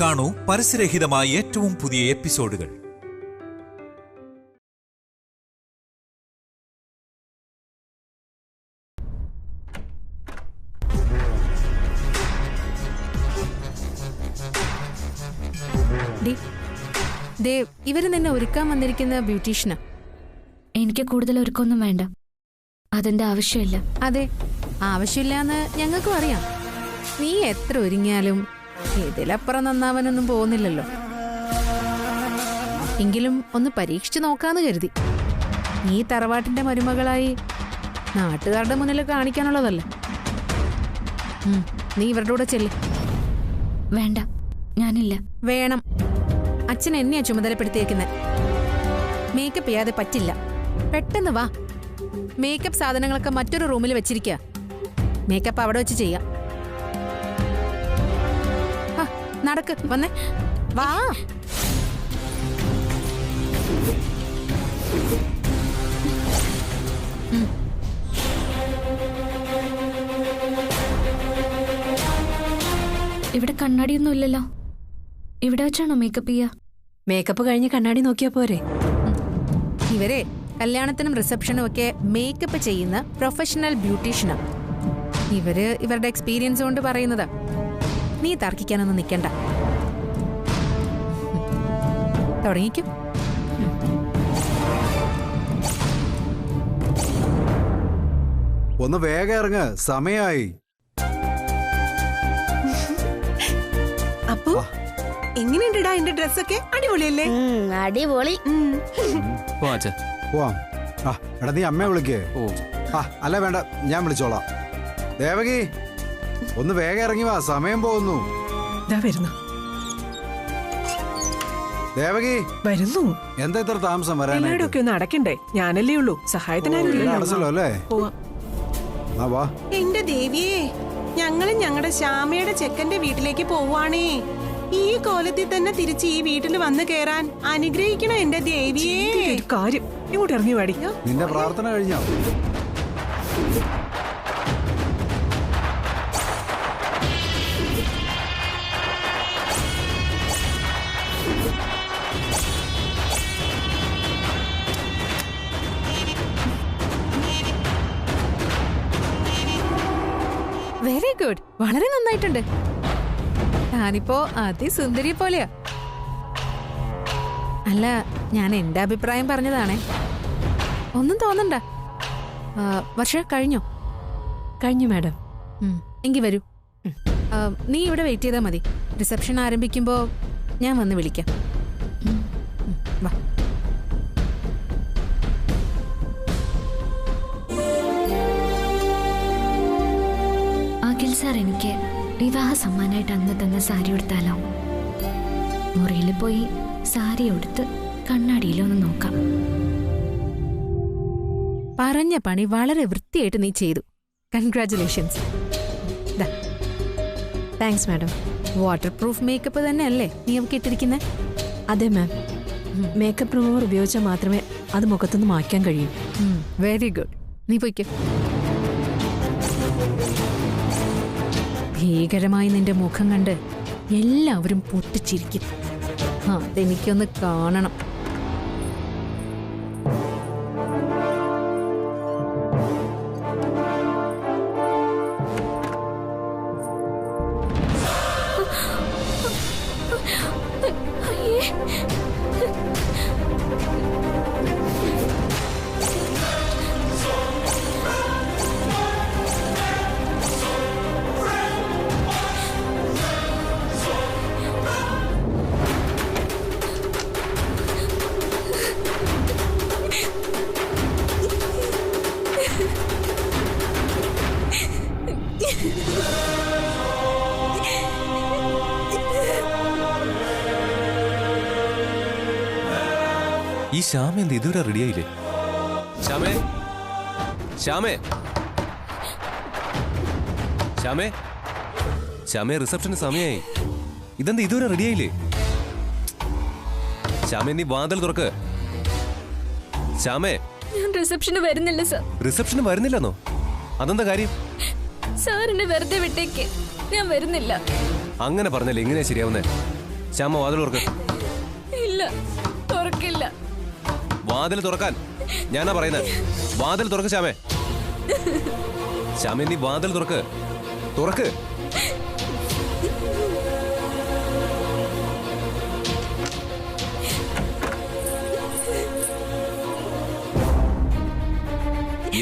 കാണൂ പരസ്യരഹിതമായ ഏറ്റവും പുതിയ എപ്പിസോഡുകൾ. ഇവര് നിന്നെ ഒരുക്കാൻ വന്നിരിക്കുന്ന ബ്യൂട്ടീഷ്യനാ. എനിക്ക് കൂടുതൽ ഒരുക്കൊന്നും വേണ്ട, അതിന്റെ ആവശ്യമില്ല. അതെ, ആവശ്യമില്ലാന്ന് ഞങ്ങൾക്കും അറിയാം. നീ എത്ര ഒരുങ്ങിയാലും ഇതിലപ്പുറം നന്നാവാനൊന്നും പോകുന്നില്ലല്ലോ. എങ്കിലും ഒന്ന് പരീക്ഷിച്ചു നോക്കാന്ന് കരുതി. നീ തറവാട്ടിന്റെ മരുമകളായി നാട്ടുകാരുടെ മുന്നിൽ കാണിക്കാനുള്ളതല്ല. നീ ഇവരുടെ കൂടെ ചെല്ല്. വേണ്ട, ഞാനില്ല. വേണം. അച്ഛൻ എന്നെയാ ചുമതലപ്പെടുത്തിയേക്കുന്നത്. മേക്കപ്പ് ചെയ്യാതെ പറ്റില്ല. പെട്ടെന്ന് വാ. മേക്കപ്പ് സാധനങ്ങളൊക്കെ മറ്റൊരു റൂമിൽ വെച്ചിരിക്കുക. മേക്കപ്പ് അവിടെ വെച്ച് ചെയ്യാം. നടക്ക്, വന്നേ, വാ. ഇവിടെ കണ്ണാടിയൊന്നും ഇല്ലല്ലോ. ഇവിടെ വെച്ചാണോ മേക്കപ്പ് ചെയ്യാ? മേക്കപ്പ് കഴിഞ്ഞ് കണ്ണാടി നോക്കിയാ പോരെ? ഇവരെ കല്യാണത്തിനും റിസപ്ഷനും ഒക്കെ മേക്കപ്പ് ചെയ്യുന്ന പ്രൊഫഷണൽ ബ്യൂട്ടീഷ്യനാ. ഇവര് ഇവരുടെ എക്സ്പീരിയൻസ് കൊണ്ട് പറയുന്നതാ. നീ തർക്കിക്കാനൊന്നും നിൽക്കണ്ട. തുടങ്ങിക്കും. ഒന്ന് വേഗം ഇറങ്ങ, സമയായി. അപ്പോ എങ്ങനെയുണ്ടാ എന്റെ ഡ്രസ്സൊക്കെ? അടിപൊളിയല്ലേ? അടിപൊളി. പോവാം. എടാ നീ അമ്മയെ വിളിക്കേ. അല്ല വേണ്ട, ഞാൻ വിളിച്ചോളാം. ദേവകി, ഒന്ന് വേഗം ഇറങ്ങി വാ, സമയം പോകുന്നു. ദേവകി വരുന്നു. എന്താ ഇത്ര താമസം വരാൻ? എല്ലായിടൊക്കെ ഒന്ന് അടക്കണ്ടേ? ഞാനല്ലേ ഉള്ളൂ, സഹായത്തിനാരുമില്ലല്ലോ അല്ലേ? എന്റെ ദേവിയേ, ഞങ്ങളും ഞങ്ങളുടെ ശ്യാമയുടെ ചെക്കന്റെ വീട്ടിലേക്ക് പോവാണേ. ഈ കോലത്തിൽ തന്നെ തിരിച്ച് ഈ വീട്ടിൽ വന്ന് കേറാൻ അനുഗ്രഹിക്കണം എന്റെ ദേവിയേ. കാര്യം ഇങ്ങോട്ട് ഇറങ്ങി വാടി. നിന്റെ പ്രാർത്ഥന കഴിഞ്ഞോ? വെരി ഗുഡ്, വളരെ നന്നായിട്ടുണ്ട്. ഞാനിപ്പോ അതിസുന്ദരി പോലെയാ. അല്ല, ഞാൻ എന്റെ അഭിപ്രായം പറഞ്ഞതാണേ, ഒന്നും തോന്നണ്ട. വർഷ കഴിഞ്ഞോ? കഴിഞ്ഞു മാഡം. എങ്കി വരൂ. നീ ഇവിടെ വെയിറ്റ് ചെയ്താൽ മതി. റിസപ്ഷൻ ആരംഭിക്കുമ്പോ ഞാൻ വന്ന് വിളിക്കാം. വാ. അഖിൽ സാർ എനിക്ക് വിവാഹ സമ്മാനമായിട്ട് അന്ന് തന്ന സാരി ഉടുത്താലോ? മുറിയിൽ പോയി സാരി ഉടുത്ത് കണ്ണാടിയിലൊന്ന് നോക്കാം. പറഞ്ഞ പണി വളരെ വൃത്തിയായിട്ട് നീ ചെയ്തു. Congratulations. Thanks madam. Water proof makeup തന്നെ അല്ലേ നീ അവർക്ക് ഇട്ടിരിക്കുന്നത്? അതെ മാം. മേക്കപ്പ് റിമൂവർ ഉപയോഗിച്ചാൽ മാത്രമേ അത് മുഖത്തുനിന്ന് മായ്ക്കാൻ കഴിയൂ. Very good. നീ പോയിക്കോ. ഭീകരമായി നിന്റെ മുഖം കണ്ട് എല്ലാവരും പൊട്ടിച്ചിരിക്കും. അതെനിക്കൊന്ന് കാണണം. ഈ ശ്യാമ എന്ത് ഇതുവരെ റെഡിയായില്ലേ? ശ്യാമേ, ശ്യാമേ, ശ്യാമേ, ശ്യാമേ, റിസപ്ഷന് സമയമായി. ഇതെന്താ ഇതുവരെ റെഡിയായില്ലേ? ശ്യാമേ, നീ വാതിൽ തുറക്ക്. ശ്യാമേ, ഞാൻ റിസപ്ഷന് വരുന്നില്ല സർ. റിസപ്ഷന് വരുന്നില്ലെന്നോ? അതെന്താ കാര്യം? സാറിനെ വെറുതെ വിട്ടേക്ക്, ഞാൻ വരുന്നില്ല. അങ്ങനെ പറഞ്ഞാൽ എങ്ങനെയാ ശരിയാവുന്നേ? ശ്യാമ വാതിൽ തുറക്ക്. ഇല്ല, തുറക്കില്ല. വാതിൽ തുറക്കാൻ ഞാനാ പറയുന്നത്. വാതിൽ തുറക്ക് ശ്യാമേ. ശ്യാമേ, നീ വാതിൽ തുറക്ക്. തുറക്ക്.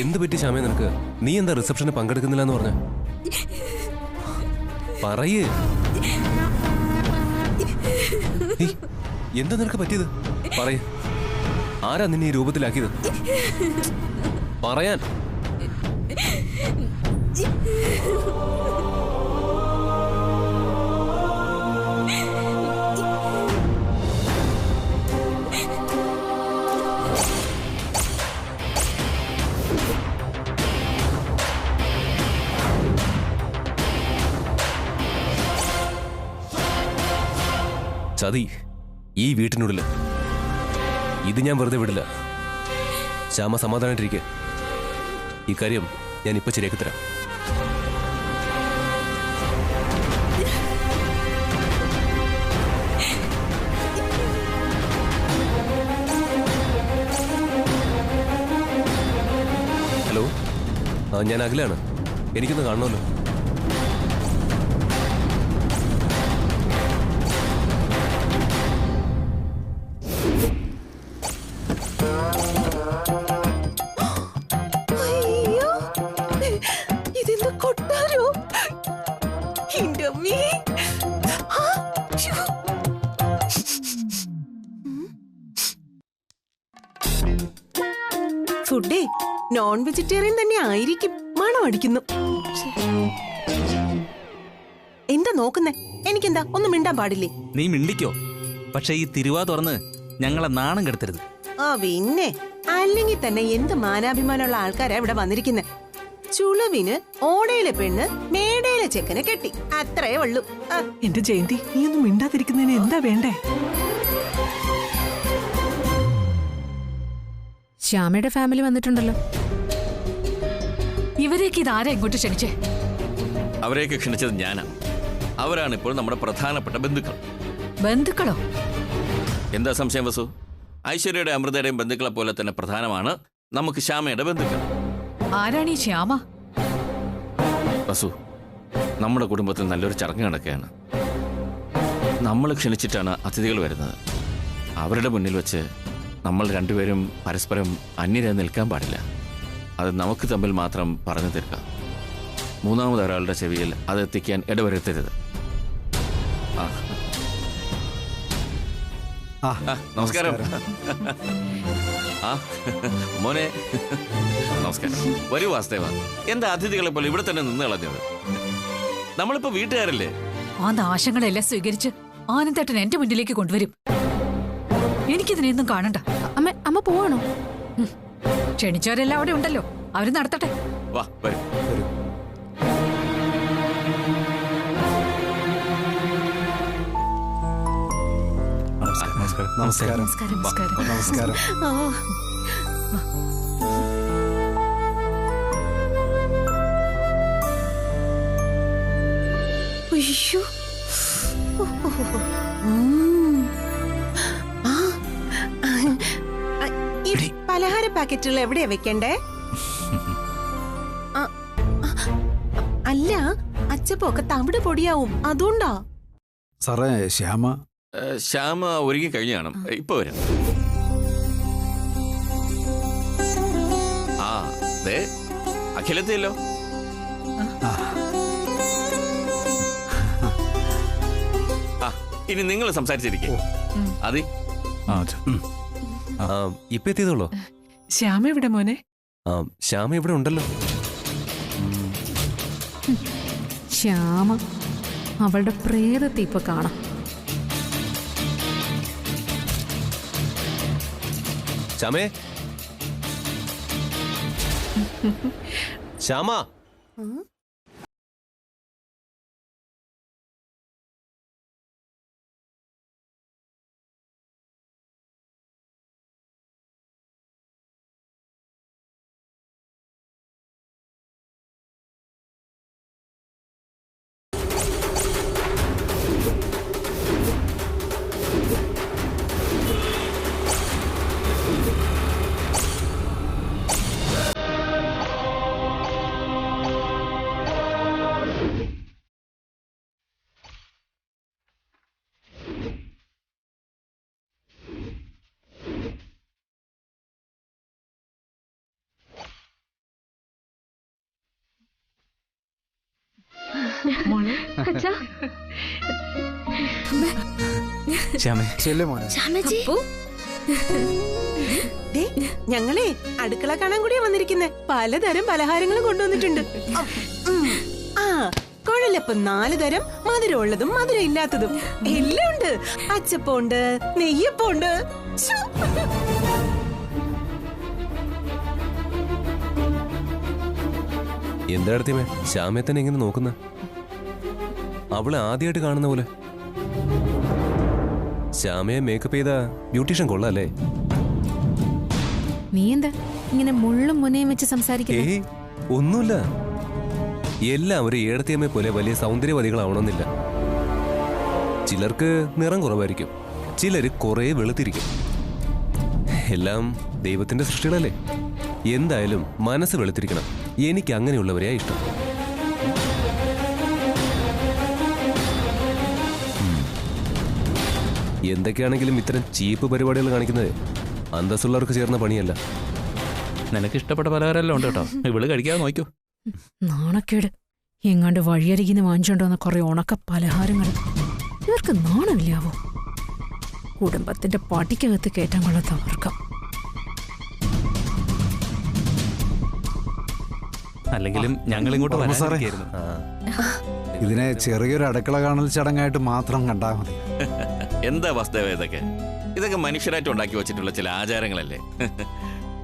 എന്ത് പറ്റി ശ്യാമേ നിനക്ക്? നീ എന്താ റിസപ്ഷന് പങ്കെടുക്കുന്നില്ല എന്ന് പറഞ്ഞ? പറയേ, എന്താ നിനക്ക് പറ്റിയത്? പറയ. ആരാ നിന്നെ ഈ രൂപത്തിലാക്കിയത്? പറയാൻ. ചതി ഈ വീട്ടിനുള്ളിൽ. ഇത് ഞാൻ വെറുതെ വിടില്ല. ശ്യാമ സമാധാനായിട്ടിരിക്കെ. ഈ കാര്യം ഞാൻ ഇപ്പൊ ശരിയാക്കി തരാം. ഹലോ, ഞാൻ അഖിലാണ്. എനിക്കൊന്ന് കാണണമല്ലോ. ഫുഡേ നോൺ വെജിറ്റേറിയൻ തന്നെ ആയിരിക്കും. മണം അടിക്കുന്നു. എന്താ നോക്കുന്നേ? എനിക്കെന്താ ഒന്നും മിണ്ടാൻ പാടില്ലേ? നീ മിണ്ടിക്കോ, പക്ഷെ ഈ തിരുവാ തുറന്ന് ഞങ്ങളെ നാണം കെടുത്തരുത്. ആ പിന്നെ, അല്ലെങ്കിൽ തന്നെ എന്ത് മാനാഭിമാനമുള്ള ആൾക്കാരാ ഇവിടെ വന്നിരിക്കുന്നത്. ചുളുവിന് ഓടയിലെ പെണ്ണ് മേടയിലെ ചെക്കനെ കെട്ടി, അത്രേ ഉള്ളൂ. എന്റെ ജയന്തി, നീ ഒന്നും മിണ്ടാതിരിക്കുന്നതിന് എന്താ വേണ്ടേ? ശ്യാമയുടെ ഫാമിലി വന്നിട്ടുണ്ടല്ലോ. ഇവരെയൊക്കെ ഇതാരാ ഇങ്ങോട്ട് ക്ഷണിച്ചേ? അവരെയൊക്കെ ക്ഷണിച്ചത് ഞാനാ. അവരാണ് ഇപ്പോൾ നമ്മുടെ പ്രധാനപ്പെട്ട ബന്ധുക്കൾ. ബന്ധുക്കളോ? എന്താ സംശയം വസു? ഐശ്വര്യയുടെ അമൃതയുടെയും ബന്ധുക്കളെ പോലെ തന്നെ പ്രധാനമാണ് നമുക്ക് ശ്യാമയുടെ ബന്ധുക്കൾ. ആരാണ് ഈ ശ്യാമ? വസു, നമ്മുടെ കുടുംബത്തിൽ നല്ലൊരു ചടങ്ങ് നടക്കുകയാണ്. നമ്മൾ ക്ഷണിച്ചിട്ടാണ് അതിഥികൾ വരുന്നത്. അവരുടെ മുന്നിൽ വെച്ച് നമ്മൾ രണ്ടുപേരും പരസ്പരം അന്യരായി നിൽക്കാൻ പാടില്ല. അത് നമുക്ക് തമ്മിൽ മാത്രം പറഞ്ഞു തീർക്കാം. മൂന്നാമതൊരാളുടെ ചെവിയിൽ അത് എത്തിക്കാൻ ഇടവരുത്തരുത്. നമസ്കാരം. മോനെ നമസ്കാരം. വരൂ വാസ്തവ. എന്താ അതിഥികളെ പോലെ ഇവിടെ തന്നെ നിന്ന് കളഞ്ഞത്? നമ്മളിപ്പോ വീട്ടുകാരല്ലേ? ആ നാശങ്ങളെല്ലാം സ്വീകരിച്ച് ആനന്ദേട്ടൻ എന്റെ മുന്നിലേക്ക് കൊണ്ടുവരും. എനിക്കിതിനെയൊന്നും കാണണ്ട. അമ്മ പോവാണോ? ക്ഷണിച്ചവരെല്ലാം അവിടെ ഉണ്ടല്ലോ, അവര് നടത്തട്ടെ. വാ, വരൂ. നമസ്കാരം. നമസ്കാരം. അയ്യോ, ഈ പലഹാര പാക്കറ്റുകൾ എവിടെയാ വെക്കണ്ടേ? അല്ല, അച്ചപ്പൊക്കെ തവിട് പൊടിയാവും, അതുകൊണ്ടാ. സാറേ, ശ്യാമ ഒരുങ്ങി കഴിഞ്ഞു കാണും. ഇപ്പൊ വരും. ആ ദേ അഖിലെത്തിയല്ലോ. ഇനി നിങ്ങൾ സംസാരിച്ചിരിക്കേ. അതി ഇപ്പൊ എത്തിയതുള്ളൂ. ശ്യാമ എവിടെ മോനെ? ശ്യാമ ഇവിടെ ഉണ്ടല്ലോ. ശ്യാമ, അവളുടെ പ്രേതത്തെ ഇപ്പൊ കാണാം. ശ്യാമേ, ശ്യാമ. അച്ഛാ ശ്യാമേ ചെല്ലു മോനെ. ശ്യാമേച്ചി ഞങ്ങളെ അടുക്കള കാണാൻ കൂടിയാ വന്നിരിക്കുന്നെ. പലതരം പലഹാരങ്ങളും കൊണ്ടുവന്നിട്ടുണ്ട്. ആ കുഴലപ്പം 4 തരം, മധുരമുള്ളതും മധുരം ഇല്ലാത്തതും എല്ലാം ഉണ്ട്. അച്ചപ്പമുണ്ട്, നെയ്യപ്പമുണ്ട്. ശ്ശോ. എന്താ അടുത്തമേ ശ്യാമയെ തന്നെ ഇങ്ങനെ നോക്കുന്ന? അവളെ ആദ്യമായിട്ട് കാണുന്ന പോലെ. ശ്യാമയെ മേക്കപ്പ് ചെയ്ത ബ്യൂട്ടീഷ്യൻ കൊള്ളാല്ലേ? നീ എന്താ ഇങ്ങനെ മുള്ളും മുനയും വെച്ച് സംസാരിക്കുന്നത്? ഏയ് ഒന്നുമില്ല. എല്ലാവരും ഏടത്തിയമ്മയെ പോലെ വലിയ സൗന്ദര്യവതികളാവണമെന്നില്ല. ചിലർക്ക് നിറം കുറവായിരിക്കും, ചിലര് കുറെ വെളുത്തിരിക്കും. എല്ലാം ദൈവത്തിന്റെ സൃഷ്ടികളല്ലേ. എന്തായാലും മനസ്സ് വെളുത്തിരിക്കണം. എനിക്ക് അങ്ങനെയുള്ളവരെയാ ഇഷ്ടം. എന്തൊക്കെയാണെങ്കിലും ഇത്തരം ചീപ്പ് പരിപാടികൾ കാണിക്കുന്നത് അന്തസ്സുള്ളവർക്ക് ചേർന്ന പണിയല്ല. നിനക്ക് ഇഷ്ടപ്പെട്ട പലഹാരമെല്ലാം ഉണ്ട് കേട്ടോ. ഇവള് കഴിക്കാതെ നോക്കൂ. നാണക്കേട്. എങ്ങാണ്ട് വഴിയരികിന്ന് വാങ്ങിച്ചോണ്ടോന്ന കുറെ ഉണക്ക പലഹാരങ്ങൾ. ഇവർക്ക് നാണമില്ലാവോ? കുടുംബത്തിന്റെ പടിക്കകത്ത് കയറ്റാൻ കൊള്ളാത്ത വർക്കം. അല്ലെങ്കിലും ഞങ്ങൾ ഇങ്ങോട്ട് വർമ്മ സാറേ. വരാനിരിക്കുകയായിരുന്നു. ഇതിനെ ചെറിയൊരു അടുക്കള കാണൽ ചടങ്ങായിട്ട് മാത്രം കണ്ടാ മതി. എന്താ വസ്തുത ഇതൊക്കെ? ഇതൊക്കെ മനുഷ്യരായിട്ട് ഉണ്ടാക്കി വെച്ചിട്ടുള്ള ചില ആചാരങ്ങളല്ലേ?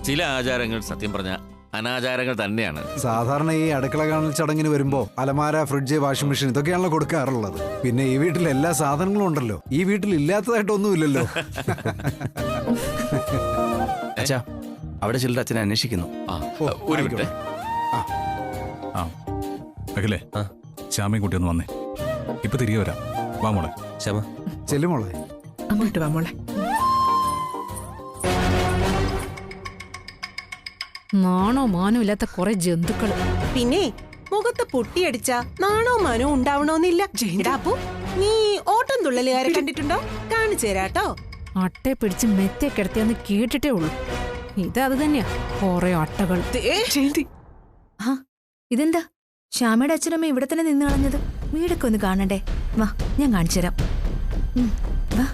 ചില ആചാരങ്ങൾ സത്യം പറഞ്ഞ അനാചാരങ്ങൾ തന്നെയാണ്. സാധാരണ ഈ അടുക്കള കാണൽ ചടങ്ങിന് വരുമ്പോ അലമാര, ഫ്രിഡ്ജ്, വാഷിംഗ് മെഷീൻ ഇതൊക്കെയാണല്ലോ കൊടുക്കാറുള്ളത്. പിന്നെ ഈ വീട്ടിൽ എല്ലാ സാധനങ്ങളും ഉണ്ടല്ലോ. ഈ വീട്ടിൽ ഇല്ലാത്തതായിട്ടൊന്നുമില്ലല്ലോ. അച്ഛാ, അവിടെ ചിലർ അച്ഛനെ അന്വേഷിക്കുന്നു. ഒരു മിനിറ്റ്. അഖിലേ, ശ്യാമയും കുട്ടി ഒന്ന് വന്നേ. ഇപ്പൊ തിരികെ വരാം. വാ മോളെ. ശ്യാമ ചെല്ലുമോളെ. അങ്ങോട്ട് വാ മോളെ. നാണോ മാനോ ഇല്ലാത്ത കുറെ ജന്തുക്കള്. പിന്നെ മുഖത്ത് പൊട്ടിയടിച്ച നാണോ മാനോ ഉണ്ടാവണോന്നില്ല. അപ്പു, നീ ഓട്ടം തുള്ളലുകാരെ കണ്ടിട്ടുണ്ടോ? കാണിച്ചു തരാട്ടോ. അട്ടയെ പിടിച്ച് മെത്തെ കിടത്തിയെന്ന് കേട്ടിട്ടേ ഉള്ളൂ. ഇത് അത് തന്നെയാ, കുറെ അട്ടകൾ. ഇതെന്താ ശ്യാമയുടെ അച്ഛനമ്മ ഇവിടെ തന്നെ നിന്ന് കളഞ്ഞത്? വീടൊക്കെ ഒന്ന് കാണണ്ടേ? വാ, ഞാൻ കാണിച്ചു തരാം. വാ.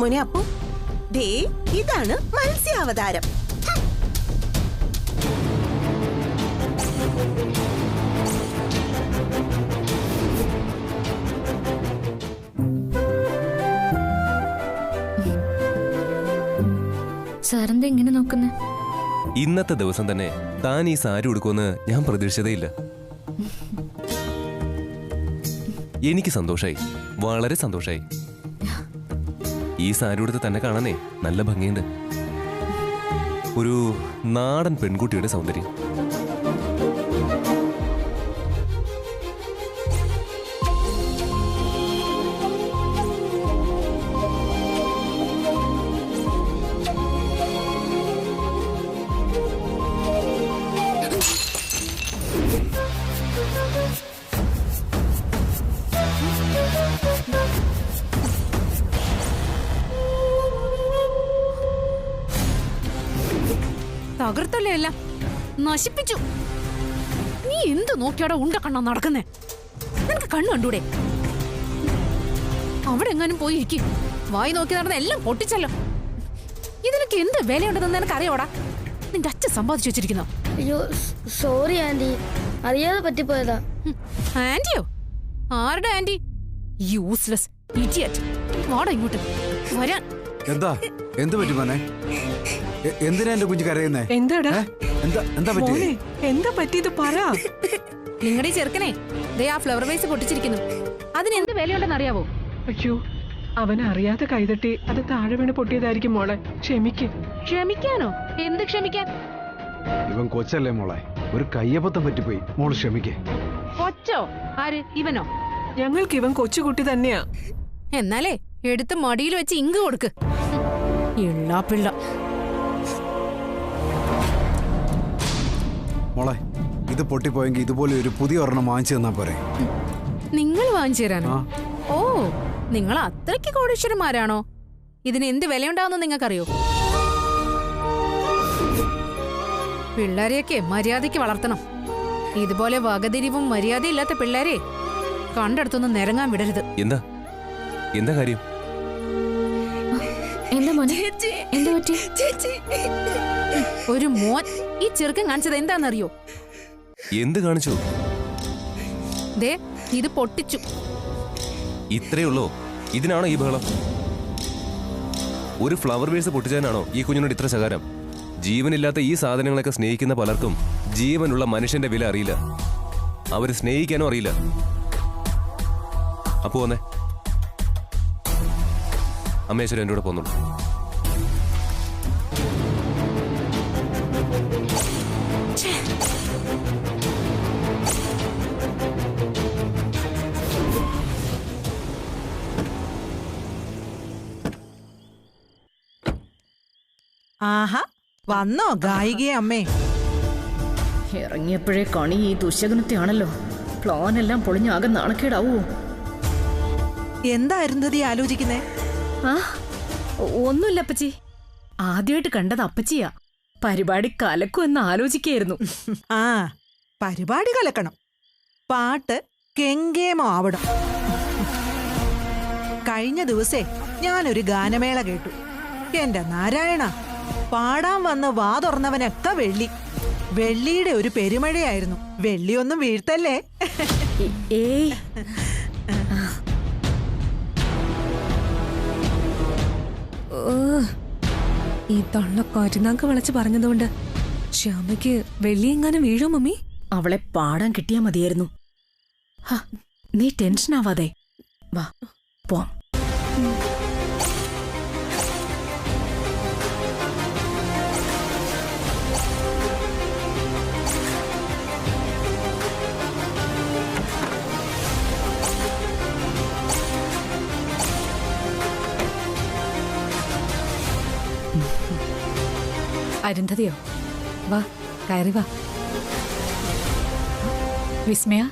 മോനെ അപ്പു, ദേ ഇതാണ് മത്സ്യാവതാരം. സാറെന്താ ഇങ്ങനെ നോക്കുന്നേ? ഇന്നത്തെ ദിവസം തന്നെ താൻ ഈ സാരി ഉടുക്കുമെന്ന് ഞാൻ പ്രതീക്ഷിച്ചതേയില്ല. എനിക്ക് സന്തോഷായി, വളരെ സന്തോഷായി. ഈ സാരി ഉടുത്ത് തന്നെ കാണാനേ നല്ല ഭംഗിയുണ്ട്. ഒരു നാടൻ പെൺകുട്ടിയുടെ സൗന്ദര്യം. തകർത്തല്ലേ എല്ലാം നശിപ്പിച്ചു. നീ എന്ത് നോക്കിയാടോ ഉണ്ട കണ്ണാ നടക്കുന്നേ? നിനക്ക് കണ്ണു കണ്ടൂടെ? അവിടെ എങ്ങാനും പോയി ഇരിക്കും. വായി നോക്കി നടന്ന എല്ലാം പൊട്ടിച്ചല്ലോ. ഇതിനൊക്കെ എന്ത് വിലയുണ്ടെന്ന് നിനക്ക് അറിയോടാ? നിന്റെ അച്ഛൻ സമ്പാദിച്ചു വെച്ചിരിക്കുന്നോ? അയ്യോ സോറി ആന്റി, അറിയാതെ പറ്റിപ്പോയതാ. ആന്റിയോ? ആരുടെ ആന്റി? Useless idiot. വാടാ ഇങ്ങോട്ട് വരാൻ. എന്താ എന്ത് പറ്റി മോനെ? എന്തിനാ എന്റെ കുഞ്ഞു കരയുന്നേ? എന്താടാ? എന്താ പറ്റി? എന്താ പറ്റിയത് പറ. നിങ്ങളുടെ ചെറുക്കനെ ദേ ആ ഫ്ലവർ വേസ് പൊട്ടിച്ചിരിക്കുന്നു. അതിന് എന്ത് വിലയുണ്ടെന്ന് അറിയാവോ? അയ്യോ, അവൻ അറിയാതെ കൈതട്ടി അത് താഴെ വീണ് പൊട്ടിയതായിരിക്കും മോളെ. ക്ഷമിക്കാനോ? എന്ത് ക്ഷമിക്കാൻ? ഇവൻ കൊച്ചല്ലേ മോളെ, ഒരു കയ്യബദ്ധം പറ്റിപ്പോയി. മോള് ക്ഷമിക്കേ. കൊച്ചോ? ആര്? ഇവനോ? ഞങ്ങൾക്ക് ഇവൻ കൊച്ചുകുട്ടി തന്നെയാ. എന്നാലേ എടുത്ത് മടിയിൽ വെച്ച് ഇങ്ക് കൊടുക്ക്. ഇള്ള പിള്ള. മോളെ, ഇത് പൊട്ടിപ്പോയെങ്കിൽ ഇതുപോലെ ഒരു പുതിയ ഒരെണ്ണം വാങ്ങിച്ചു തന്നാ പോരെ? നിങ്ങൾ വാങ്ങിച്ചു തരാനോ? ഓ, നിങ്ങൾ അത്രയ്ക്ക് കോടീശ്വരന്മാരാണോ? ഇതിന് എന്ത് വിലയുണ്ടാവുന്ന നിങ്ങൾക്കറിയോ? പിള്ളേരെയൊക്കെ മര്യാദയ്ക്ക് വളർത്തണം. ഇതുപോലെ വകതിരിവും മര്യാദയില്ലാത്ത പിള്ളേരെ കണ്ടെടുത്തൊന്നും നിരങ്ങാൻ വിടരുത്. എന്താ എന്താ കാര്യം? എന്താ മോനെ? എന്താ പറ്റി? ഒരു മോൻ ഈ ചെറുക്കൻ കാണിച്ചത് എന്താണെന്നറിയോ? എന്ത് കാണിച്ചു? ദേ ഇത് പൊട്ടിച്ചു. ഇത്രയേ ഉള്ളോ? ഇതിനാണോ ഈ ബഹളം? ഒരു ഫ്ലവർ വേസ് പൊട്ടിച്ചാനാണോ ഈ കുഞ്ഞിനോട് ഇത്ര ശകാരം? ജീവനില്ലാത്ത ഈ സാധനങ്ങളൊക്കെ സ്നേഹിക്കുന്ന പലർക്കും ജീവനുള്ള മനുഷ്യന്റെ വില അറിയില്ല. അവര് സ്നേഹിക്കാനോ അറിയില്ല. അപ്പോ വന്നേ, അമ്മേശ്വരൻ എൻ്റെ കൂടെ പോന്നുള്ളൂ. ആഹാ, വന്നോ ഗായികയെ അമ്മേ? ഇറങ്ങിയപ്പോഴേ കണി ഈ ദുശകനത്തെയാണല്ലോ. പ്ലാൻ എല്ലാം പൊളിഞ്ഞാകെ നാണക്കേടാവോ? എന്തായിരുന്നു നീ ആലോചിക്കുന്നേ? ആ, ഒന്നുമില്ല അപ്പച്ചി. ആദ്യമായിട്ട് കണ്ടത് അപ്പച്ചിയാ. പരിപാടി കലക്കും എന്ന് ആലോചിക്കായിരുന്നു. ആ, പരിപാടി കലക്കണം. പാട്ട് കെങ്കേമോ ആവണം. കഴിഞ്ഞ ദിവസേ ഞാനൊരു ഗാനമേള കേട്ടു. എന്റെ നാരായണ, പാടാൻ വന്ന് വാ തുറന്നവനൊക്കെ വെള്ളി. വെള്ളിയുടെ ഒരു പെരുമഴയായിരുന്നു. വെള്ളിയൊന്നും വീഴ്ത്തല്ലേ? ഏയ്, ഈ തള്ള കാറ്റുനാക്ക് വിളച്ച് പറഞ്ഞതുകൊണ്ട് ശ്യാമയ്ക്ക് വെള്ളിയെങ്ങാനും വീഴോ മമ്മി? അവളെ പാടാൻ കിട്ടിയാ മതിയായിരുന്നു. നീ ടെൻഷൻ ആവാതെ വാ, പോവാം. അരുന്ധതിയോ? വാ, കയറി വാ. വിസ്മയ,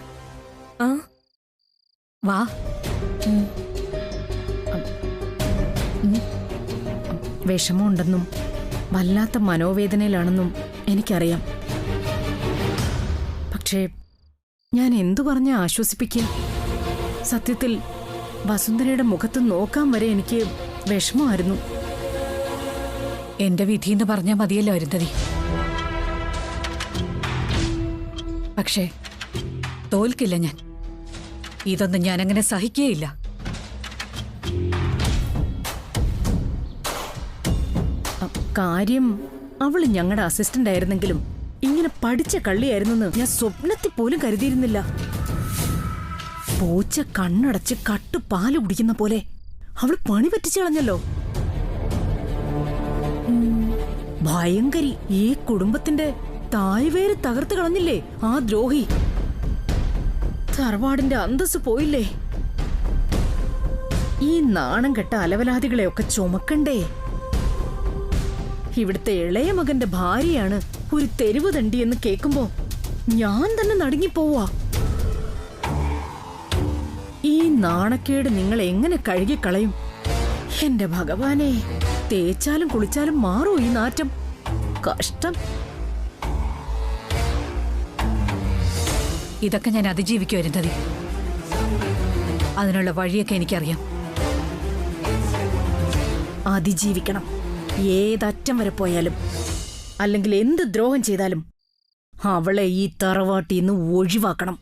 ആ വാ. വിഷമമുണ്ടെന്നും വല്ലാത്ത മനോവേദനയിലാണെന്നും എനിക്കറിയാം. പക്ഷേ ഞാൻ എന്തു പറഞ്ഞ് ആശ്വസിപ്പിക്കും? സത്യത്തിൽ വസുന്ധരയുടെ മുഖത്ത് നോക്കാൻ വരെ എനിക്ക് വിഷമമായിരുന്നു. എന്റെ വിധിന്ന് പറഞ്ഞാൽ മതിയല്ലോ അരുന്ധതി. പക്ഷേ തോൽക്കില്ല ഞാൻ. ഇതൊന്നും ഞാനങ്ങനെ സഹിക്കേയില്ല. കാര്യം അവള് ഞങ്ങളുടെ അസിസ്റ്റന്റ് ആയിരുന്നെങ്കിലും ഇങ്ങനെ പഠിച്ച കള്ളിയായിരുന്നെന്ന് ഞാൻ സ്വപ്നത്തിൽ പോലും കരുതിയിരുന്നില്ല. പൂച്ച കണ്ണടച്ച് കട്ടുപാല് കുടിക്കുന്ന പോലെ അവള് പണി പറ്റിച്ചു കളഞ്ഞല്ലോ. ഭയങ്കരി. ഈ കുടുംബത്തിന്റെ തായ്വേര് തകർത്ത് കളഞ്ഞില്ലേ ആ ദ്രോഹി. തറവാടിന്റെ അന്തസ് പോയില്ലേ. ഈ നാണം കെട്ട അലവലാദികളെയൊക്കെ ചുമക്കണ്ടേ? ഇവിടുത്തെ ഇളയ മകന്റെ ഭാര്യയാണ് ഒരു തെരുവ് തണ്ടിയെന്ന് കേൾക്കുമ്പോ ഞാൻ തന്നെ നടുങ്ങിപ്പോവാ. ഈ നാണക്കേട് നിങ്ങൾ എങ്ങനെ കഴുകിക്കളയും? എന്റെ ഭഗവാനെ, തേച്ചാലും കുളിച്ചാലും മാറൂ ഈ നാറ്റം. കഷ്ടം. ഇതൊക്കെ ഞാൻ അതിജീവിക്കും അരുന്ധതി. അതിനുള്ള വഴിയൊക്കെ എനിക്കറിയാം. അതിജീവിക്കണം. ഏതറ്റം വരെ പോയാലും, അല്ലെങ്കിൽ എന്ത് ദ്രോഹം ചെയ്താലും അവളെ ഈ തറവാട്ടിൽ നിന്ന് ഒഴിവാക്കണം.